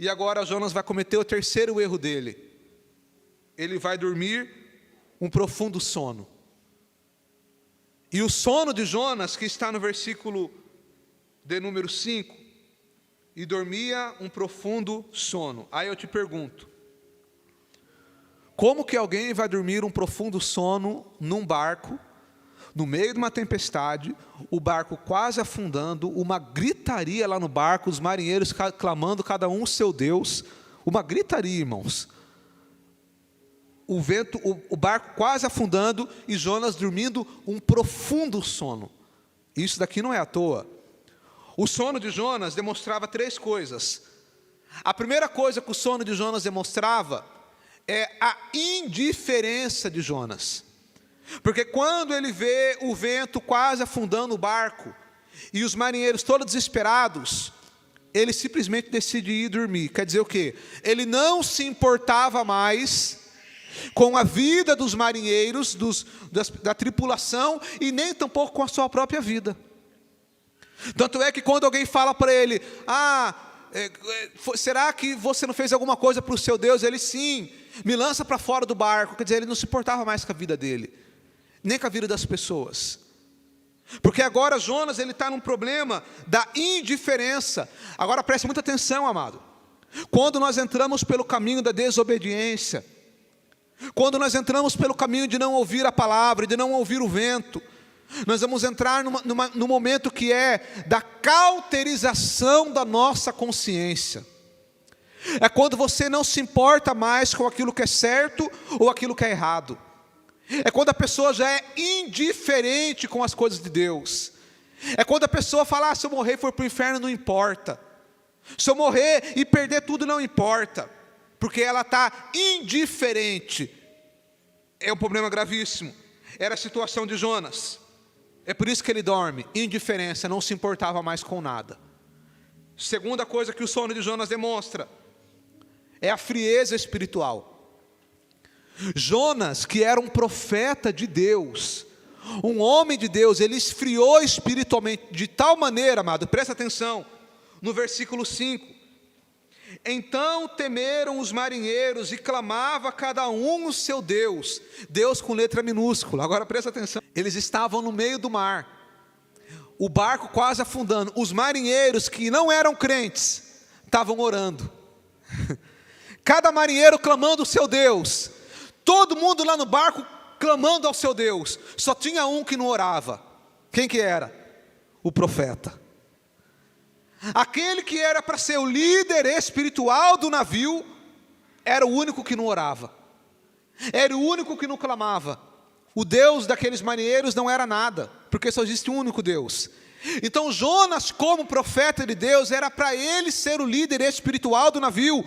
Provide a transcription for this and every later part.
E agora Jonas vai cometer o terceiro erro dele. Ele vai dormir um profundo sono. E o sono de Jonas, que está no versículo de número 5, e dormia um profundo sono. Aí eu te pergunto, como que alguém vai dormir um profundo sono num barco, no meio de uma tempestade, o barco quase afundando, uma gritaria lá no barco, os marinheiros clamando cada um o seu Deus, uma gritaria, irmãos. O vento, o barco quase afundando e Jonas dormindo um profundo sono. Isso daqui não é à toa. O sono de Jonas demonstrava três coisas. A primeira coisa que o sono de Jonas demonstrava é a indiferença de Jonas. Porque quando ele vê o vento quase afundando o barco e os marinheiros todos desesperados, ele simplesmente decide ir dormir. Quer dizer o quê? Ele não se importava mais com a vida dos marinheiros, da tripulação, e nem tampouco com a sua própria vida. Tanto é que quando alguém fala para ele, será que você não fez alguma coisa para o seu Deus? Ele, sim, me lança para fora do barco. Quer dizer, ele não se importava mais com a vida dele, nem com a vida das pessoas. Porque agora Jonas, ele está num problema da indiferença. Agora preste muita atenção, amado. Quando nós entramos pelo caminho da desobediência, quando nós entramos pelo caminho de não ouvir a palavra, de não ouvir o vento, nós vamos entrar num momento que é da cauterização da nossa consciência. É quando você não se importa mais com aquilo que é certo ou aquilo que é errado. É quando a pessoa já é indiferente com as coisas de Deus. É quando a pessoa fala, se eu morrer e for para o inferno, não importa. Se eu morrer e perder tudo, não importa. Porque ela está indiferente. É um problema gravíssimo. Era a situação de Jonas. É por isso que ele dorme, indiferença, não se importava mais com nada. Segunda coisa que o sono de Jonas demonstra é a frieza espiritual. Jonas, que era um profeta de Deus, um homem de Deus, ele esfriou espiritualmente de tal maneira, amado, presta atenção, no versículo 5. Então temeram os marinheiros e clamava cada um o seu Deus. Deus com letra minúscula. Agora presta atenção. Eles estavam no meio do mar. O barco quase afundando. Os marinheiros que não eram crentes estavam orando. Cada marinheiro clamando o seu Deus. Todo mundo lá no barco clamando ao seu Deus. Só tinha um que não orava. Quem que era? O profeta. Aquele que era para ser o líder espiritual do navio, era o único que não orava. Era o único que não clamava. O Deus daqueles marinheiros não era nada, porque só existe um único Deus. Então Jonas, como profeta de Deus, era para ele ser o líder espiritual do navio.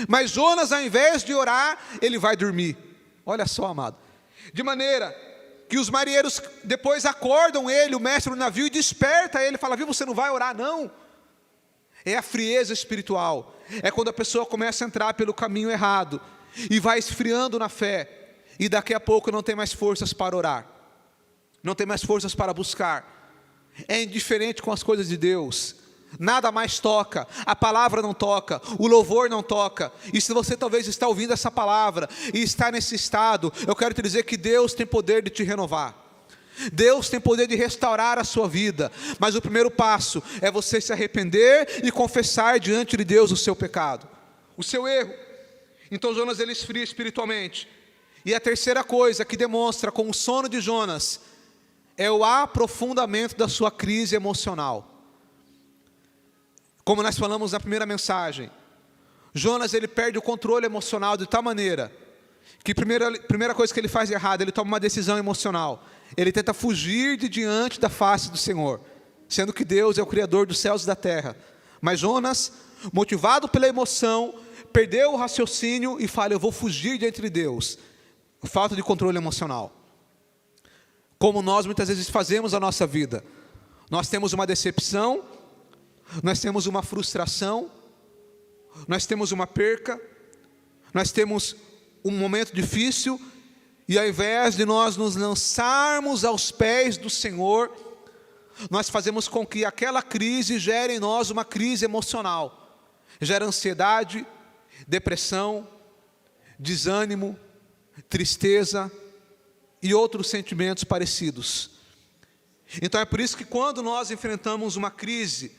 Mas Jonas, ao invés de orar, ele vai dormir. Olha só, amado. De maneira que os marinheiros depois acordam ele, o mestre do navio, e desperta ele, fala, viu, você não vai orar não? É a frieza espiritual. É quando a pessoa começa a entrar pelo caminho errado e vai esfriando na fé, e daqui a pouco não tem mais forças para orar, não tem mais forças para buscar, é indiferente com as coisas de Deus, nada mais toca, a palavra não toca, o louvor não toca. E se você talvez está ouvindo essa palavra e está nesse estado, eu quero te dizer que Deus tem poder de te renovar. Deus tem poder de restaurar a sua vida, mas o primeiro passo é você se arrepender e confessar diante de Deus o seu pecado, o seu erro. Então Jonas, ele esfria espiritualmente. E a terceira coisa que demonstra com o sono de Jonas é o aprofundamento da sua crise emocional. Como nós falamos na primeira mensagem, Jonas, ele perde o controle emocional de tal maneira que primeira coisa que ele faz de errado, ele toma uma decisão emocional. Ele tenta fugir de diante da face do Senhor, sendo que Deus é o Criador dos céus e da terra. Mas Jonas, motivado pela emoção, perdeu o raciocínio e fala, eu vou fugir diante de Deus. Falta de controle emocional. Como nós muitas vezes fazemos a nossa vida. Nós temos uma decepção, nós temos uma frustração, nós temos uma perca, nós temos um momento difícil, e ao invés de nós nos lançarmos aos pés do Senhor, nós fazemos com que aquela crise gere em nós uma crise emocional. gera ansiedade, depressão, desânimo, tristeza e outros sentimentos parecidos. Então é por isso que quando nós enfrentamos uma crise,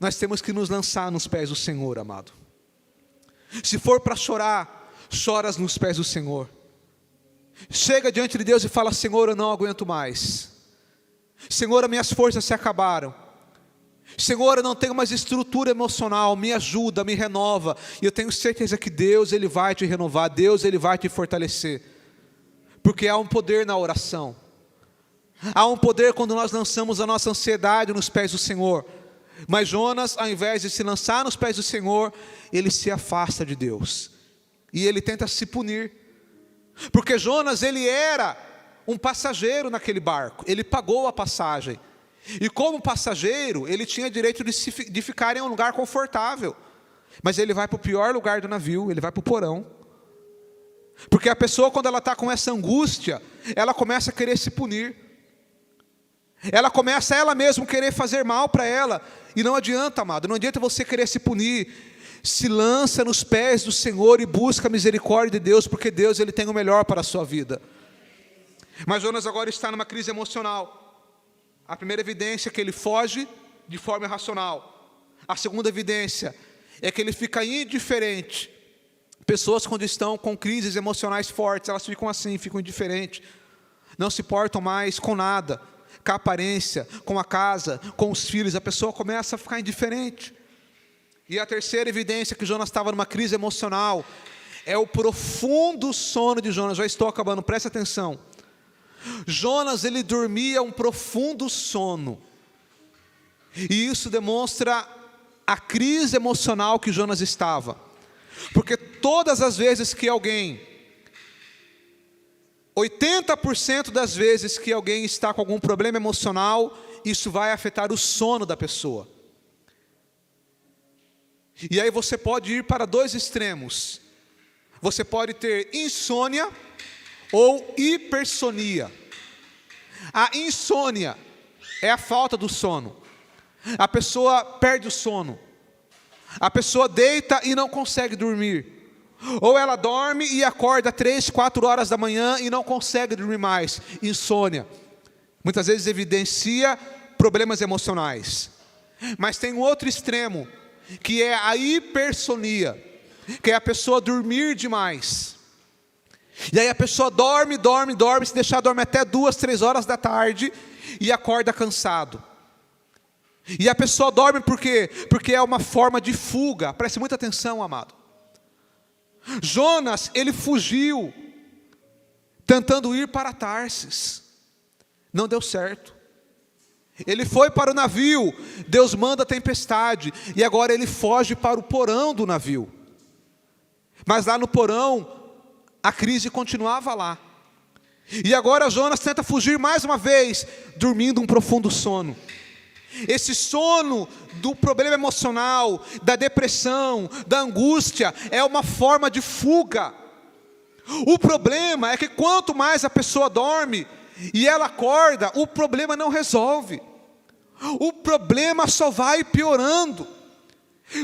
nós temos que nos lançar nos pés do Senhor, amado. Se for para chorar, choras nos pés do Senhor. Chega diante de Deus e fala: Senhor, eu não aguento mais. Senhor, as minhas forças se acabaram. Senhor, eu não tenho mais estrutura emocional, me ajuda, me renova. E eu tenho certeza que Deus, Ele vai te renovar, Deus, Ele vai te fortalecer. Porque há um poder na oração. Há um poder quando nós lançamos a nossa ansiedade nos pés do Senhor. Mas Jonas, ao invés de se lançar nos pés do Senhor, ele se afasta de Deus. E ele tenta se punir. Porque Jonas, ele era um passageiro naquele barco. Ele pagou a passagem. E como passageiro, ele tinha direito de ficar em um lugar confortável. Mas ele vai para o pior lugar do navio, ele vai para o porão. Porque a pessoa, quando ela está com essa angústia, ela começa a querer se punir. Ela começa ela mesma querer fazer mal para ela. E não adianta, amado, não adianta você querer se punir. Se lança nos pés do Senhor e busca a misericórdia de Deus, porque Deus, Ele tem o melhor para a sua vida. Mas Jonas agora está numa crise emocional. A primeira evidência é que ele foge de forma irracional. A segunda evidência é que ele fica indiferente. Pessoas, quando estão com crises emocionais fortes, elas ficam assim, ficam indiferentes. Não se portam mais com nada. Com a aparência, com a casa, com os filhos, a pessoa começa a ficar indiferente. E a terceira evidência que Jonas estava numa crise emocional é o profundo sono de Jonas. Já estou acabando, preste atenção. Jonas, ele dormia um profundo sono. E isso demonstra a crise emocional que Jonas estava. Porque todas as vezes que alguém, 80% das vezes que alguém está com algum problema emocional, isso vai afetar o sono da pessoa. E aí você pode ir para dois extremos. Você pode ter insônia ou hipersonia. A insônia é a falta do sono. A pessoa perde o sono. A pessoa deita e não consegue dormir. Ou ela dorme e acorda 3, 4 horas da manhã e não consegue dormir mais. Insônia. Muitas vezes evidencia problemas emocionais. Mas tem um outro extremo, que é a hipersonia, que é a pessoa dormir demais. E aí a pessoa dorme, se deixar dorme até 2, 3 horas da tarde e acorda cansado. E a pessoa dorme por quê? Porque é uma forma de fuga. Preste muita atenção, amado. Jonas, ele fugiu, tentando ir para Tarsis. Não deu certo. Ele foi para o navio, Deus manda a tempestade, e agora ele foge para o porão do navio. Mas lá no porão, a crise continuava lá. E agora Jonas tenta fugir mais uma vez, dormindo um profundo sono. Esse sono do problema emocional, da depressão, da angústia, é uma forma de fuga. O problema é que quanto mais a pessoa dorme e ela acorda, o problema não resolve. O problema só vai piorando.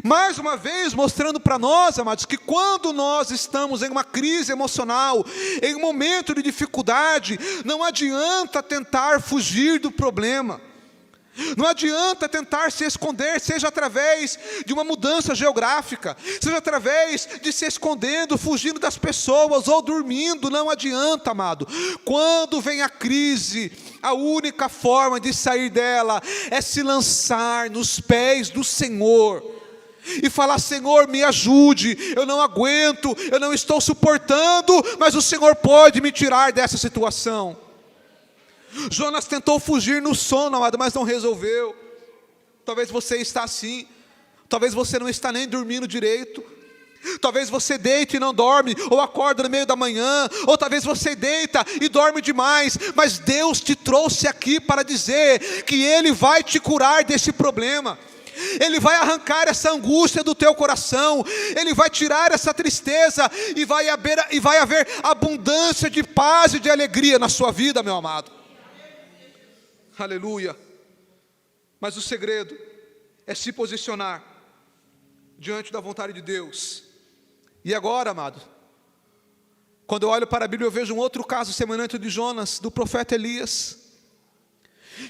Mais uma vez mostrando para nós, amados, que quando nós estamos em uma crise emocional, em um momento de dificuldade, não adianta tentar fugir do problema. Não adianta tentar se esconder, seja através de uma mudança geográfica, seja através de se escondendo, fugindo das pessoas ou dormindo, não adianta, amado. Quando vem a crise, a única forma de sair dela é se lançar nos pés do Senhor e falar: Senhor, me ajude, eu não aguento, eu não estou suportando, mas o Senhor pode me tirar dessa situação. Jonas tentou fugir no sono, amado, mas não resolveu. Talvez você está assim. Talvez você não está nem dormindo direito. Talvez você deite e não dorme, ou acorda no meio da manhã, ou talvez você deita e dorme demais. Mas Deus te trouxe aqui para dizer que Ele vai te curar desse problema. Ele vai arrancar essa angústia do teu coração. Ele vai tirar essa tristeza e vai haver abundância de paz e de alegria na sua vida, meu amado. Aleluia. Mas o segredo é se posicionar. diante da vontade de Deus. E agora, amado, quando eu olho para a Bíblia, eu vejo um outro caso semelhante ao de Jonas, do profeta Elias,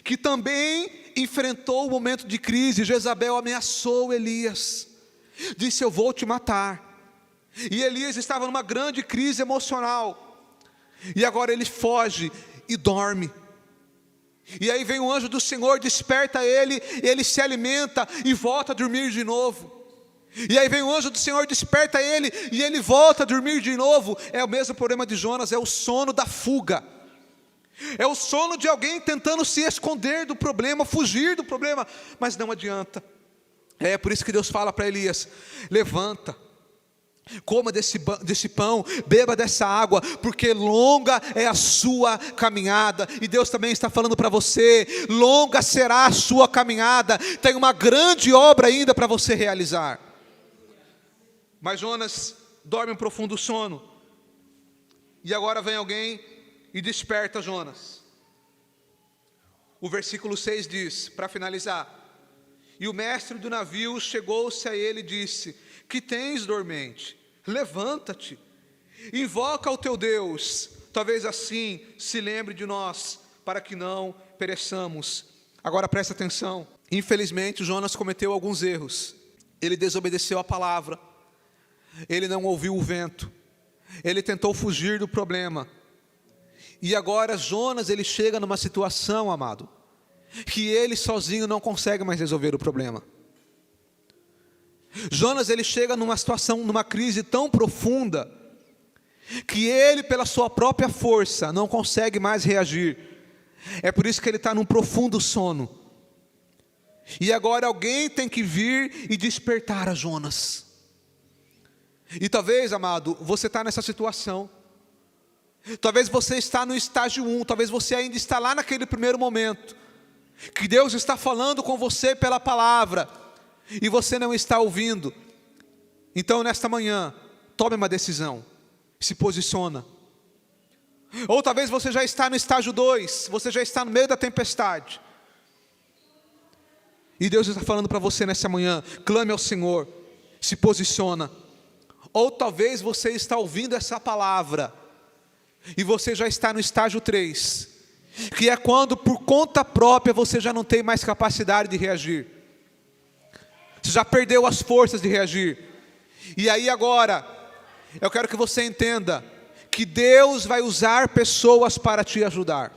que também enfrentou o momento de crise. Jezabel ameaçou Elias, disse: eu vou te matar. E Elias estava numa grande crise emocional, e agora ele foge e dorme. E aí vem o anjo do Senhor, desperta ele, ele se alimenta e volta a dormir de novo. E aí vem o anjo do Senhor, desperta ele, e ele volta a dormir de novo. É o mesmo problema de Jonas, é o sono da fuga. É o sono de alguém tentando se esconder do problema, fugir do problema, mas não adianta. É por isso que Deus fala para Elias: levanta, coma desse pão, beba dessa água, porque longa é a sua caminhada. E Deus também está falando para você: longa será a sua caminhada, tem uma grande obra ainda para você realizar. Mas Jonas dorme um profundo sono, e agora vem alguém e desperta Jonas. O versículo 6 diz, para finalizar: e o mestre do navio chegou-se a ele e disse: que tens, dormente? Levanta-te, invoca o teu Deus, talvez assim se lembre de nós, para que não pereçamos. Agora presta atenção. Infelizmente Jonas cometeu alguns erros. Ele desobedeceu a palavra, ele não ouviu o vento, ele tentou fugir do problema. E agora Jonas, ele chega numa situação, amado, que ele sozinho não consegue mais resolver o problema. Jonas, ele chega numa situação, numa crise tão profunda, que ele, pela sua própria força, não consegue mais reagir. É por isso que ele está num profundo sono. E agora alguém tem que vir e despertar a Jonas. E talvez, amado, você está nessa situação. Talvez você está no estágio 1, talvez você ainda está lá naquele primeiro momento, que Deus está falando com você pela palavra, e você não está ouvindo. Então nesta manhã, tome uma decisão, se posiciona. Ou talvez você já está no estágio 2, você já está no meio da tempestade, e Deus está falando para você nessa manhã: clame ao Senhor, se posiciona. Ou talvez você está ouvindo essa palavra, e você já está no estágio 3, que é quando por conta própria você já não tem mais capacidade de reagir. Você já perdeu as forças de reagir. E aí agora, eu quero que você entenda que Deus vai usar pessoas para te ajudar.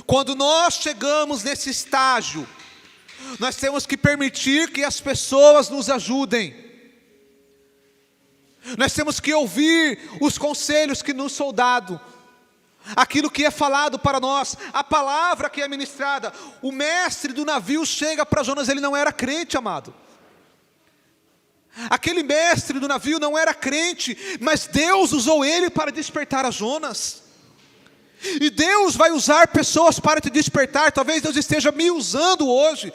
Quando nós chegamos nesse estágio, nós temos que permitir que as pessoas nos ajudem. Nós temos que ouvir os conselhos que nos são dados, aquilo que é falado para nós, a palavra que é ministrada. O mestre do navio chega para Jonas, ele não era crente, amado. Aquele mestre do navio não era crente, mas Deus usou ele para despertar a Jonas. E Deus vai usar pessoas para te despertar. Talvez Deus esteja me usando hoje,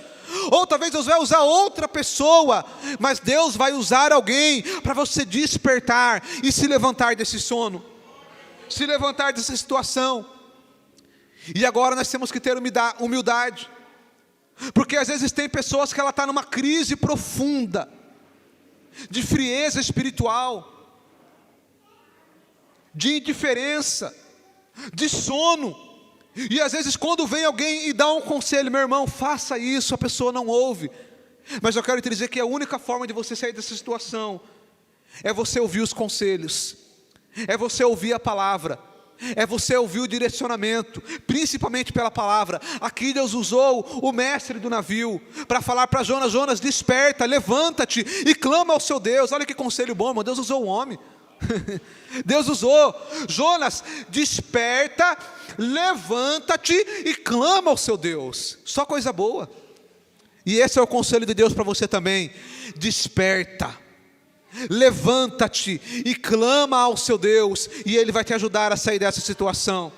ou talvez Deus vai usar outra pessoa, mas Deus vai usar alguém para você despertar e se levantar desse sono, se levantar dessa situação. E agora nós temos que ter humildade, porque às vezes tem pessoas que ela está numa crise profunda, de frieza espiritual, de indiferença, de sono. E às vezes quando vem alguém e dá um conselho: meu irmão, faça isso, a pessoa não ouve. Mas eu quero te dizer que a única forma de você sair dessa situação é você ouvir os conselhos, é você ouvir a palavra, é você ouvir o direcionamento, principalmente pela palavra. Aqui Deus usou o mestre do navio para falar para Jonas: Jonas, desperta, levanta-te e clama ao seu Deus. Olha que conselho bom, irmão. Deus usou o homem. Deus usou Jonas: desperta, levanta-te e clama ao seu Deus. Só coisa boa. E esse é o conselho de Deus para você também: desperta, levanta-te e clama ao seu Deus, e Ele vai te ajudar a sair dessa situação.